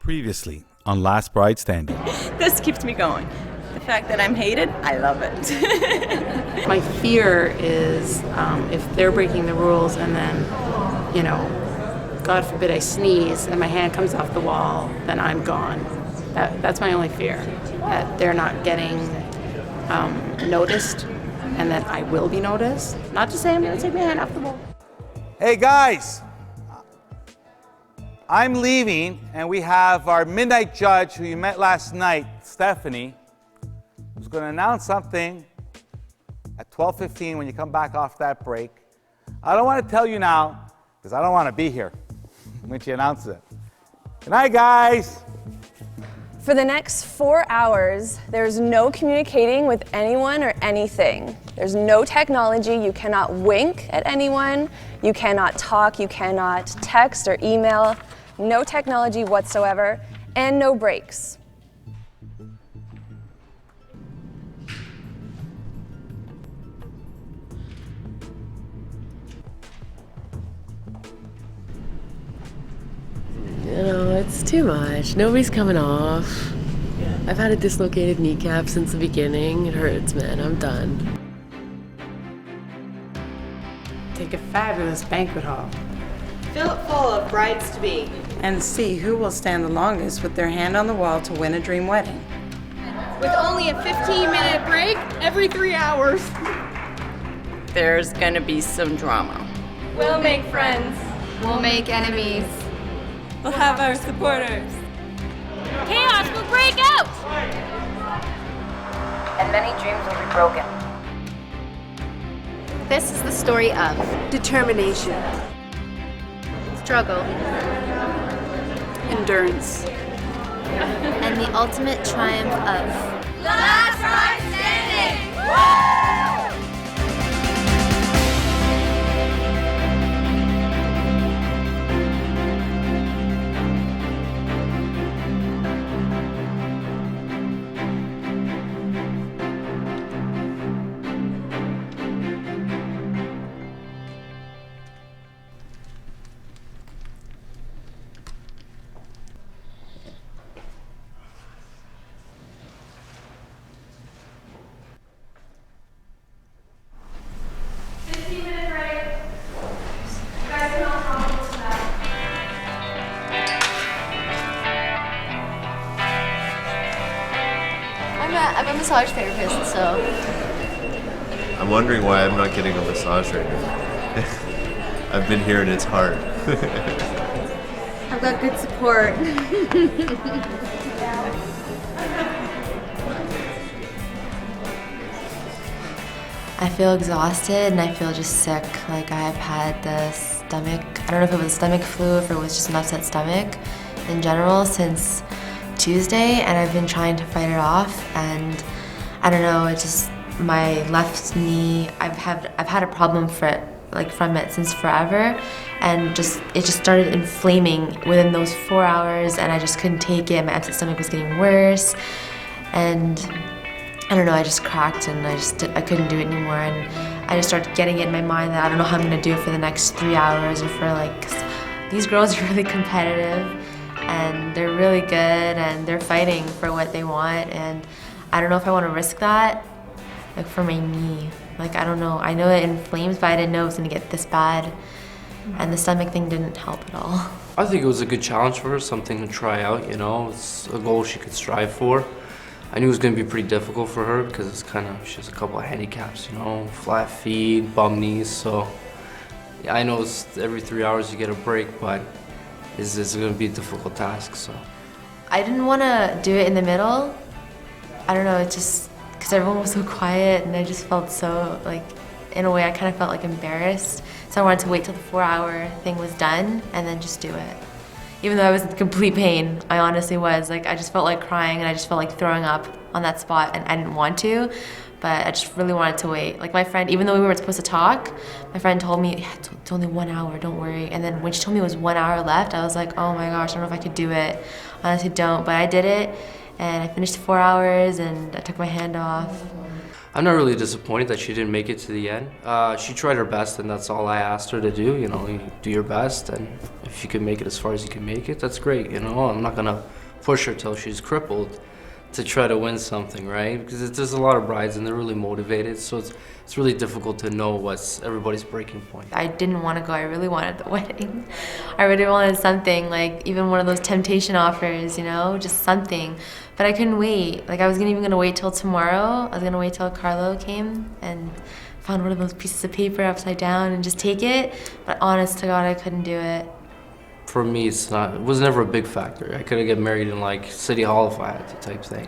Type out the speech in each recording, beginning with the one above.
Previously on Last Bride Standing. This keeps me going. The fact that I'm hated, I love it. My fear is if they're breaking the rules and then, God forbid I sneeze and my hand comes off the wall, then I'm gone. That's my only fear, that they're not getting noticed and that I will be noticed. Not to say I'm going to take my hand off the wall. Hey guys, I'm leaving and we have our midnight judge who you met last night, Stephanie, who's going to announce something at 12:15 when you come back off that break. I don't want to tell you now because I don't want to be here when she announces it. Good night, guys. For the next 4 hours, there's no communicating with anyone or anything. There's no technology. You cannot wink at anyone. You cannot talk. You cannot text or email. No technology whatsoever, and no breaks. It's too much. Nobody's coming off. I've had a dislocated kneecap since the beginning. It hurts, man. I'm done. Take a fabulous banquet hall Fill it full of brides-to-be. And see who will stand the longest with their hand on the wall to win a dream wedding. With only a 15-minute break every 3 hours. There's gonna be some drama. We'll make friends. We'll make enemies. We'll have our supporters. Chaos will break out! And many dreams will be broken. This is the story of Determination. struggle Endurance. and the ultimate triumph of The Last Bride Standing! I'm a massage therapist, so I'm wondering why I'm not getting a massage right now. I've been here and it's hard. I've got good support. I feel exhausted and I feel just sick. Like I've had the stomach, I don't know if it was stomach flu, if it was just an upset stomach in general since Tuesday, and I've been trying to fight it off, and I don't know, it just, my left knee, I've had a problem from it since forever, and it just started inflaming within those 4 hours, and I just couldn't take it. My upset stomach was getting worse, and I don't know, I just cracked, and I couldn't do it anymore, and I just started getting it in my mind that I don't know how I'm gonna do it for the next 3 hours, or for 'cause these girls are really competitive, and they're really good, and they're fighting for what they want, and I don't know if I want to risk that, for my knee. I don't know. I know it inflames, but I didn't know it was going to get this bad, and the stomach thing didn't help at all. I think it was a good challenge for her, something to try out, It's a goal she could strive for. I knew it was going to be pretty difficult for her because she has a couple of handicaps, flat feet, bum knees, so yeah, I know it's every 3 hours you get a break, but it's going to be a difficult task, so. I didn't want to do it in the middle. I don't know, it's just because everyone was so quiet, and I just felt so, in a way, I kind of felt embarrassed. So I wanted to wait till the 4-hour thing was done and then just do it. Even though I was in complete pain, I honestly was. I just felt like crying, and I just felt like throwing up on that spot, and I didn't want to, but I just really wanted to wait. My friend, even though we weren't supposed to talk, my friend told me, yeah, it's only 1 hour, don't worry. And then when she told me it was 1 hour left, I was like, oh my gosh, I don't know if I could do it. Honestly, don't, but I did it, and I finished 4 hours, and I took my hand off. I'm not really disappointed that she didn't make it to the end. She tried her best, and that's all I asked her to do. You know, you do your best, and if you can make it as far as you can make it, that's great. You know, I'm not gonna push her till she's crippled to try to win something, right? Because there's a lot of brides and they're really motivated, so it's really difficult to know what's everybody's breaking point. I didn't want to go. I really wanted the wedding. I really wanted something, like even one of those temptation offers, you know, just something. But I couldn't wait. Like I was even gonna wait till tomorrow. I was gonna wait till Carlo came and found one of those pieces of paper upside down and just take it. But honest to God, I couldn't do it. For me, it was never a big factor. I could get married in like City Hall if I had to type thing.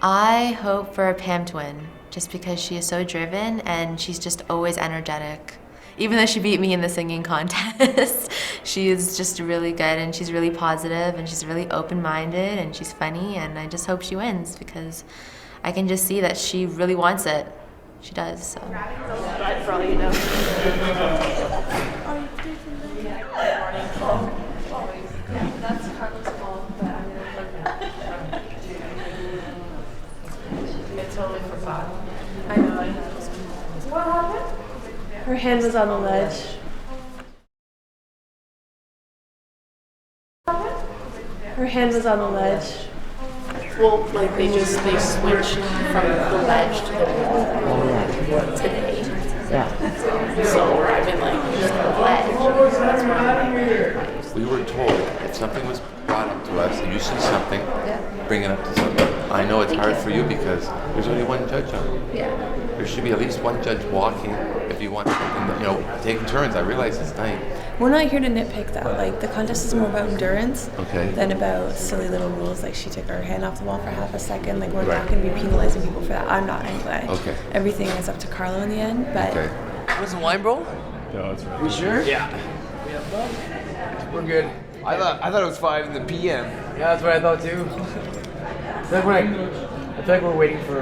I hope for a Pam twin, just because she is so driven and she's just always energetic. Even though she beat me in the singing contest, she is just really good and she's really positive and she's really open-minded and she's funny, and I just hope she wins because I can just see that she really wants it. She does, so. For all you know. That's Carla's fault, but I'm gonna I totally forgot. I know. What happened? Her hand was on the ledge. Her hand was on the ledge. Well, like they switched from the ledge to the wall today. Yeah. So I've been like just the ledge. That's why. We were told if something was brought up to us and you see something, bring it up to somebody. I know it's hard for you because there's only one judge on it. Yeah. There should be at least one judge walking if you want something, that, you know, taking turns. I realize it's night. We're not here to nitpick that. Like, the contest is more about endurance than about silly little rules. Like, she took her hand off the wall for half a second. Like, we're not going to be penalizing people for that. I'm not anyway. Okay. Everything is up to Carlo in the end, but... Okay. What's the wine, bro? No, it's right. You sure? Yeah. We're good. I thought it was 5 in the PM. Yeah, that's what I thought too. I feel like we're waiting for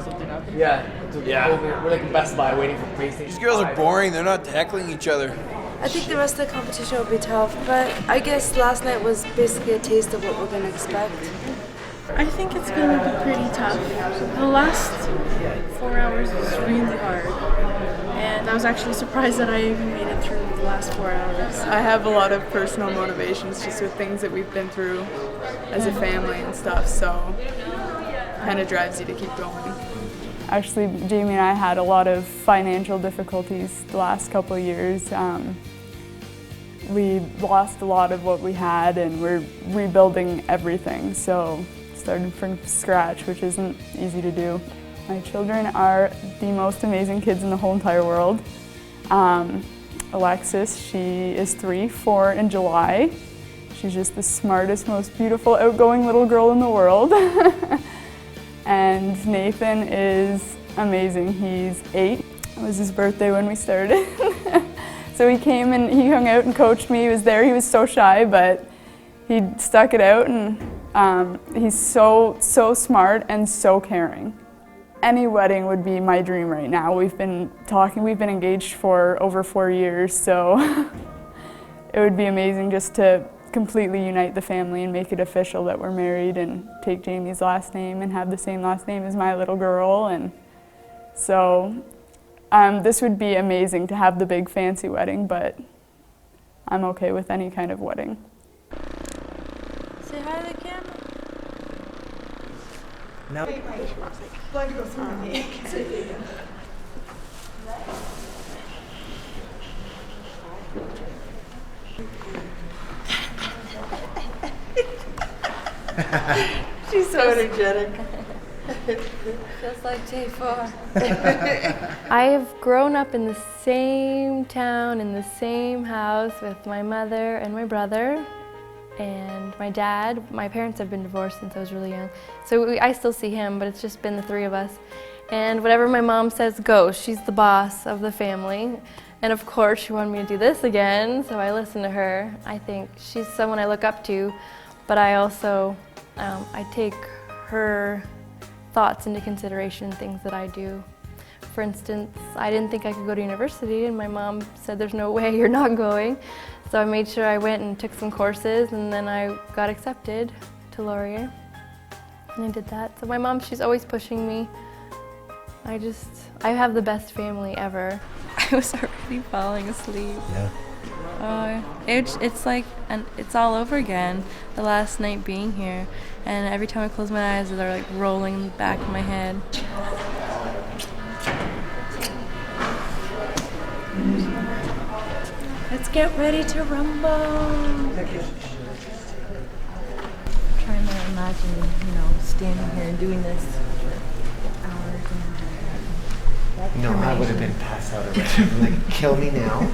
something happen. Yeah. We're like in Best Buy waiting for PlayStation. These girls are boring. They're not tackling each other. I think the rest of the competition will be tough, but I guess last night was basically a taste of what we're going to expect. I think it's going to be pretty tough. The last 4 hours was really hard, and I was actually surprised that I even made it through the last 4 hours. I have a lot of personal motivations just with things that we've been through as a family and stuff, so it kind of drives you to keep going. Actually, Jamie and I had a lot of financial difficulties the last couple of years. We lost a lot of what we had and we're rebuilding everything, so starting from scratch, which isn't easy to do. My children are the most amazing kids in the whole entire world. Alexis, she is 4 in July. She's just the smartest, most beautiful, outgoing little girl in the world. And Nathan is amazing. He's 8. It was his birthday when we started. So he came and he hung out and coached me. He was there. He was so shy, but he stuck it out, and he's so smart and so caring. Any wedding would be my dream right now. We've been engaged for over 4 years, so it would be amazing just to completely unite the family and make it official that we're married and take Jamie's last name and have the same last name as my little girl. And so this would be amazing to have the big fancy wedding, but I'm okay with any kind of wedding. Say hi to the camera. No. She's so energetic. Feels like J4. I've grown up in the same town, in the same house with my mother and my brother and my dad. My parents have been divorced since I was really young, so I still see him, but it's just been the 3 of us. And whatever my mom says goes. She's the boss of the family. And of course, she wanted me to do this again, so I listen to her. I think she's someone I look up to, but I also, I take her thoughts into consideration, things that I do. For instance, I didn't think I could go to university, and my mom said, there's no way you're not going. So I made sure I went and took some courses, and then I got accepted to Laurier, and I did that. So my mom, she's always pushing me I have the best family ever. I was already falling asleep. Yeah. It's like, and it's all over again. The last night being here, and every time I close my eyes, they're like rolling back in my head. Let's get ready to rumble. Trying to imagine, standing here and doing this for hours and No, I would have been passed out already. I'm like, kill me now.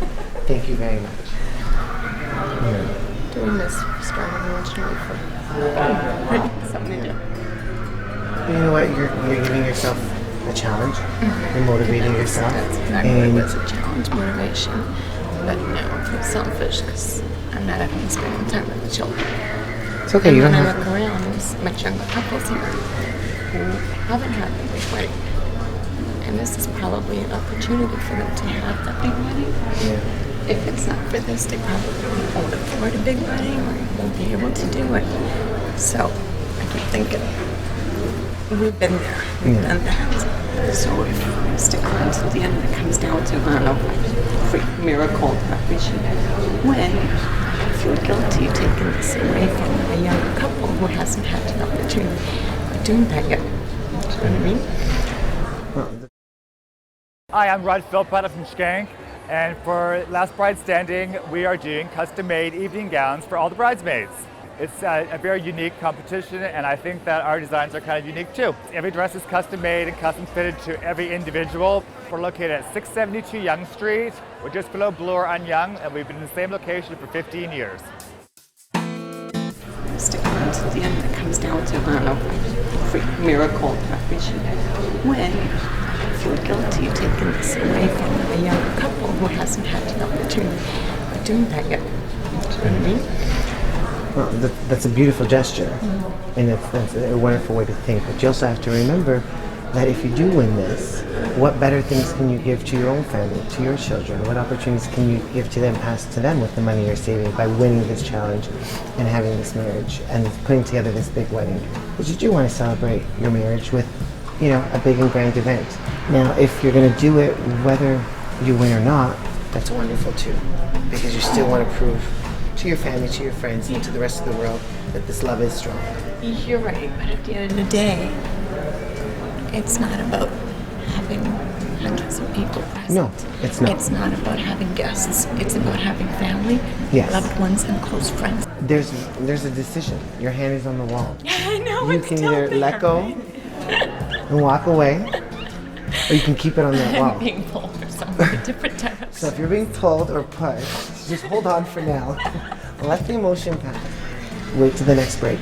Thank you very much. Doing this started originally for something to do. You know what? You're giving yourself a challenge. You're motivating yourself. That's exactly what it was, a challenge, motivation. But no, I feel selfish because I'm not having to spend time with the children. It's okay, you don't and have when I look around, there's much younger couples here who haven't had the big wedding. And this is probably an opportunity for them to have that big wedding. Yeah. If it's not for this, they probably won't afford a big wedding or won't be able to do it. So I keep thinking, we've been there, we've done that. So if we stick around until the end and it comes down to, I don't know, a freak miracle that we should win, I feel guilty taking this away from a younger couple who hasn't had the opportunity of doing that yet. You know what I mean? Hi, I'm Rod Philpotta from Skank, and for Last Bride Standing, we are doing custom-made evening gowns for all the bridesmaids. It's a very unique competition, and I think that our designs are kind of unique too. Every dress is custom-made and custom-fitted to every individual. We're located at 672 Yonge Street. We're just below Bloor on Yonge, and we've been in the same location for 15 years. Stick around until the end and it comes down to, I don't know, a freak miracle that we should win. I feel guilty taking this away from a younger couple who hasn't had the opportunity of doing that yet. You know what I mean? Well, that's a beautiful gesture, and that's a wonderful way to think. But you also have to remember that if you do win this, what better things can you give to your own family, to your children? What opportunities can you give to them, pass to them with the money you're saving by winning this challenge and having this marriage and putting together this big wedding? Because you do want to celebrate your marriage with, a big and grand event. Now, if you're going to do it, whether you win or not, that's wonderful too, because you still want to prove to your family, to your friends, and to the rest of the world that this love is strong. You're right, but at the end of the day, it's not about having hundreds of people present. No, it's not. It's not about having guests. It's about having family, Yes. loved ones, and close friends. There's a decision. Your hand is on the wall. I know, You it's can still either there, let go right? and walk away, or you can keep it on that wall. I'm being pulled for some different times. So if you're being pulled or pushed, just hold on for now. Let the emotion pass. Wait to the next break.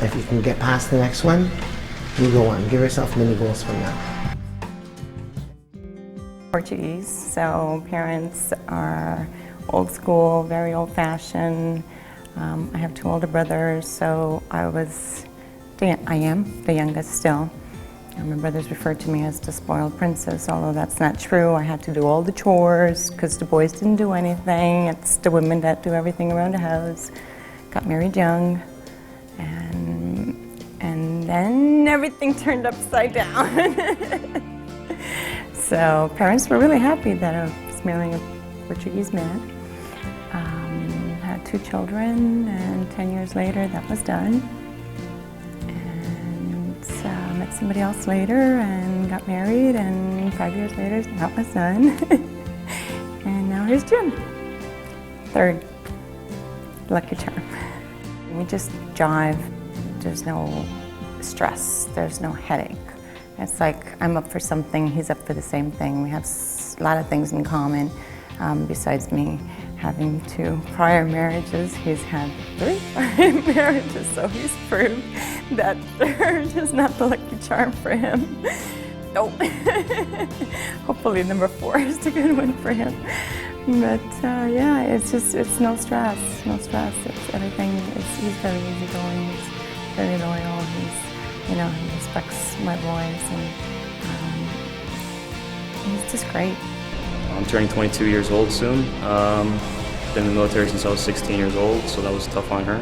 If you can get past the next one, you go on. Give yourself mini goals from now. Portuguese, so parents are old school, very old fashioned. I have two older brothers, so I am the youngest still. My brothers refer to me as the spoiled princess, although that's not true. I had to do all the chores because the boys didn't do anything. It's the women that do everything around the house. Got married young, and then everything turned upside down. So parents were really happy that I was marrying a Portuguese man. Had two children, and 10 years later that was done. Met somebody else later and got married, and 5 years later that was done. And now here's Jim, third lucky charm. We just jive. There's no stress, there's no headache. It's like I'm up for something, he's up for the same thing. We have a lot of things in common. Besides me having 2 prior marriages, he's had 3 prior marriages, so he's proved that third is not the lucky charm for him. Nope. Hopefully number 4 is the good one for him. But yeah, it's no stress, no stress. It's everything. He's very easygoing. He's very loyal. He respects my boys, and he's just great. I'm turning 22 years old soon. Been in the military since I was 16 years old, so that was tough on her.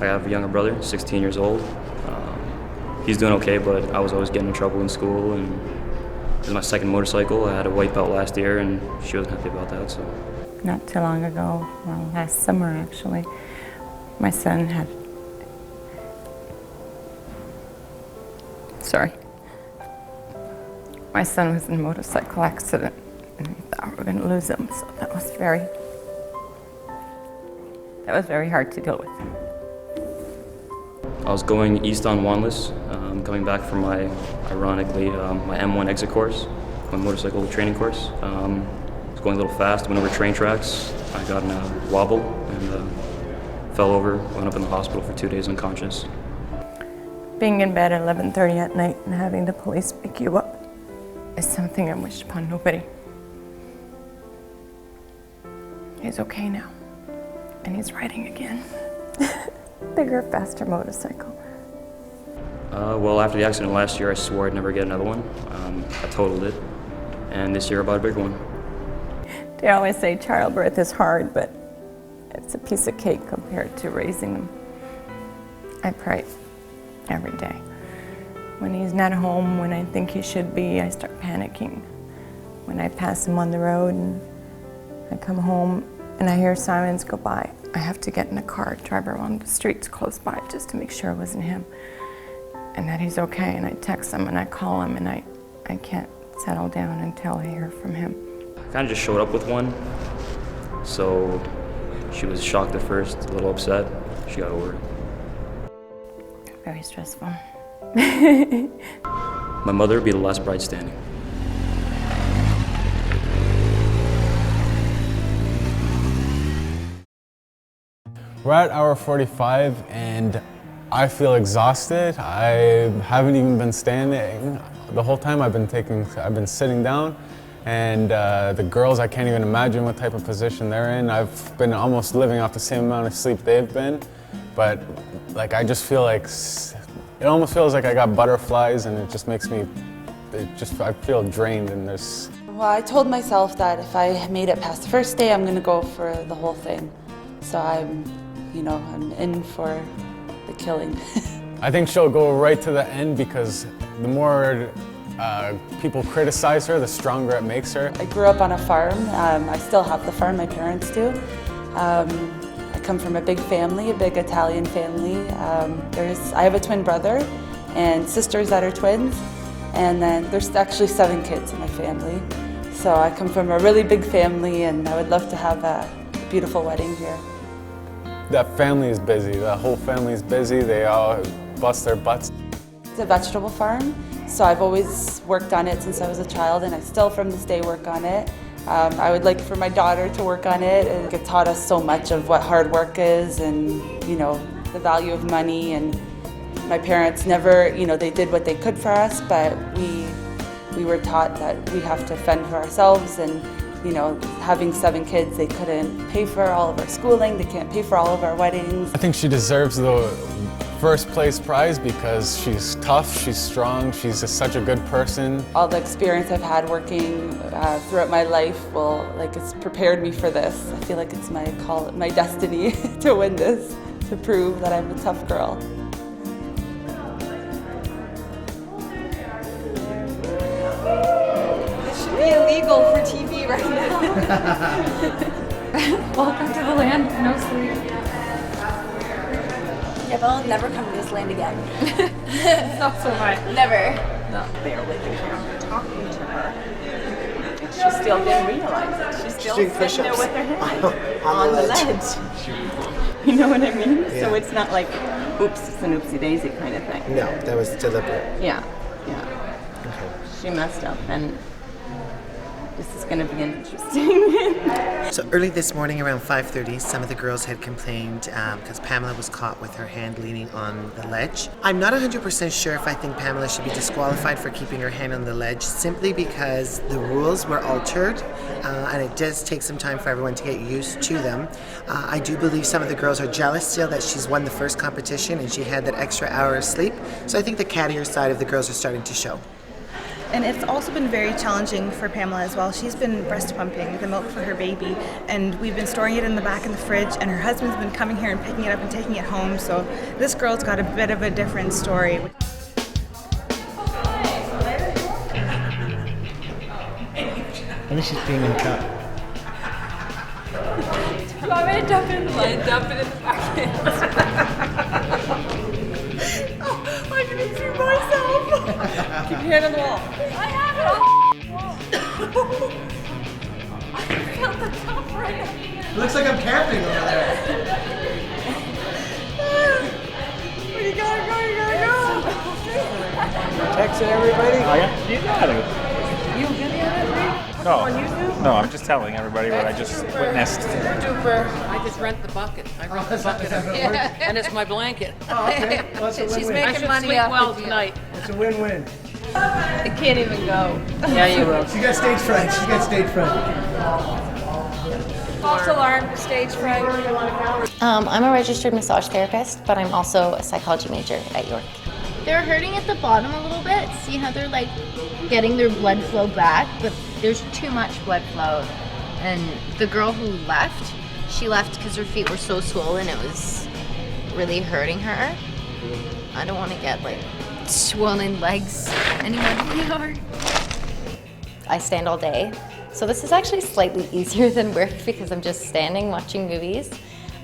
I have a younger brother, 16 years old. he's doing okay, but I was always getting in trouble in school, and this is my second motorcycle. I had a white belt last year, and she wasn't happy about that, so. Not too long ago, well, last summer actually, my son had, my son was in a motorcycle accident, and we thought we were going to lose him, so that was very hard to deal with. I was going east on Wanless, coming back from my, ironically, my M1 exit course, my motorcycle training course. I was going a little fast, went over train tracks. I got in a wobble and fell over, went up in the hospital for 2 days unconscious. Being in bed at 11:30 at night and having the police pick you up is something I wish upon nobody. He's okay now, and he's riding again. Bigger, faster motorcycle. Well, after the accident last year, I swore I'd never get another one. I totaled it, and this year I bought a big one. They always say childbirth is hard, but it's a piece of cake compared to raising them. I pray every day. When he's not home, when I think he should be, I start panicking. When I pass him on the road and I come home and I hear sirens go by, I have to get in a car, drive around the streets close by just to make sure it wasn't him and that he's okay. And I text him and I call him, and I can't settle down until I hear from him. I kind of just showed up with one, so she was shocked at first, a little upset. She got over it. Very stressful. My mother would be the last bride standing. We're at hour 45 and I feel exhausted. I haven't even been standing. The whole time I've been sitting down, and the girls, I can't even imagine what type of position they're in. I've been almost living off the same amount of sleep they've been, but like I just feel like, it almost feels like I got butterflies, and it just makes me, I feel drained, and there's... Well, I told myself that if I made it past the first day, I'm gonna go for the whole thing. So I'm in for the killing. I think she'll go right to the end, because the more people criticize her, the stronger it makes her. I grew up on a farm. I still have the farm, my parents do. I come from a big family, a big Italian family. I have a twin brother and sisters that are twins, and then there's actually 7 kids in my family. So I come from a really big family, and I would love to have a beautiful wedding here. That family is busy. The whole family is busy. They all bust their butts. It's a vegetable farm, so I've always worked on it since I was a child, and I still from this day work on it. I would like for my daughter to work on it. It taught us so much of what hard work is, and the value of money. And my parents never, they did what they could for us, but we were taught that we have to fend for ourselves. And having 7 kids, they couldn't pay for all of our schooling. They can't pay for all of our weddings. I think she deserves the first place prize because she's tough, she's strong, she's just such a good person. All the experience I've had working throughout my life it's prepared me for this. I feel like it's my destiny to win this, to prove that I'm a tough girl. This should be illegal for TV right now. Welcome to the land of no sleep. Yeah, but I'll never come to this land again. Not so much. Never. No. Barely can hear her talking to her. She still didn't realize it. She's still sitting there with her hand on the ledge. You know what I mean? Yeah. So it's not like, oops, it's an oopsie daisy kind of thing. No, that was deliberate. Yeah. Okay. She messed up, and this is going to be interesting. So early this morning around 5:30, some of the girls had complained because Pamela was caught with her hand leaning on the ledge. I'm not 100% sure if I think Pamela should be disqualified for keeping her hand on the ledge, simply because the rules were altered and it does take some time for everyone to get used to them. I do believe some of the girls are jealous still that she's won the first competition and she had that extra hour of sleep. So I think the cattier side of the girls are starting to show. And it's also been very challenging for Pamela as well. She's been breast pumping the milk for her baby, and we've been storing it in the back of the fridge, and her husband's been coming here and picking it up and taking it home. So this girl's got a bit of a different story. And then she's peeing in a cup. Do you want me to dump it in the line? Dump it in the bucket. I can see myself. Keep your hand on the wall. I have it on the wall. I felt the cup right now. It looks like I'm camping over there. Where you gotta go, you gotta go. Texting everybody? Oh, yeah? You got it. You video that, Reed? No. On YouTube? No, I'm just telling everybody what I just witnessed. Super duper. I just rent the bucket. I rent the bucket. And it's my blanket. Oh, okay. Well, it's a She's win-win. making money off well tonight. It's a win-win. I can't even go. Yeah, you will. She got stage fright. She got stage fright. False alarm, stage fright. I'm a registered massage therapist, but I'm also a psychology major at York. They're hurting at the bottom a little bit. See how they're like getting their blood flow back, but there's too much blood flow. And the girl who left, she left because her feet were so swollen it was really hurting her. I don't want to get like swollen legs anymore than they are. I stand all day. So this is actually slightly easier than work because I'm just standing watching movies.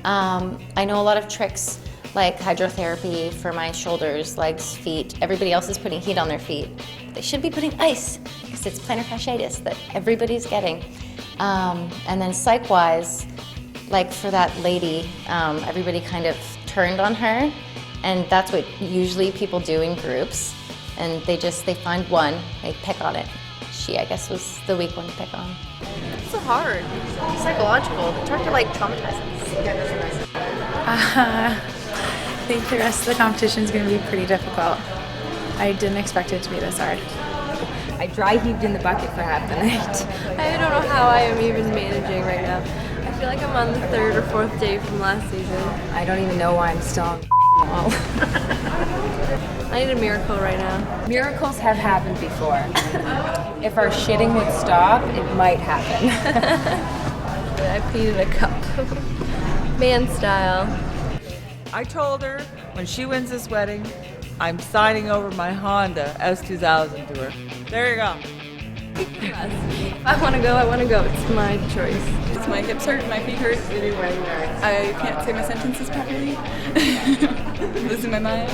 I know a lot of tricks like hydrotherapy for my shoulders, legs, feet. Everybody else is putting heat on their feet. They should be putting ice because it's plantar fasciitis that everybody's getting. And then psych-wise, like for that lady, everybody kind of turned on her, and that's what usually people do in groups. And they find one, they pick on it. She, I guess, was the weak one to pick on. It's so hard. It's psychological. It's hard to like traumatize us. I think the rest of the competition is going to be pretty difficult. I didn't expect it to be this hard. I dry heaved in the bucket for half the night. I don't know how I am even managing right now. I feel like I'm on the 3rd or 4th day from last season. I don't even know why I'm still on the wall. I need a miracle right now. Miracles have happened before. If our shitting would stop, it might happen. I peed in a cup. Man style. I told her when she wins this wedding, I'm signing over my Honda S2000 to her. There you go. If I want to go, I want to go. It's my choice. My hips hurt, my feet hurt. I can't say my sentences properly. Losing my mind.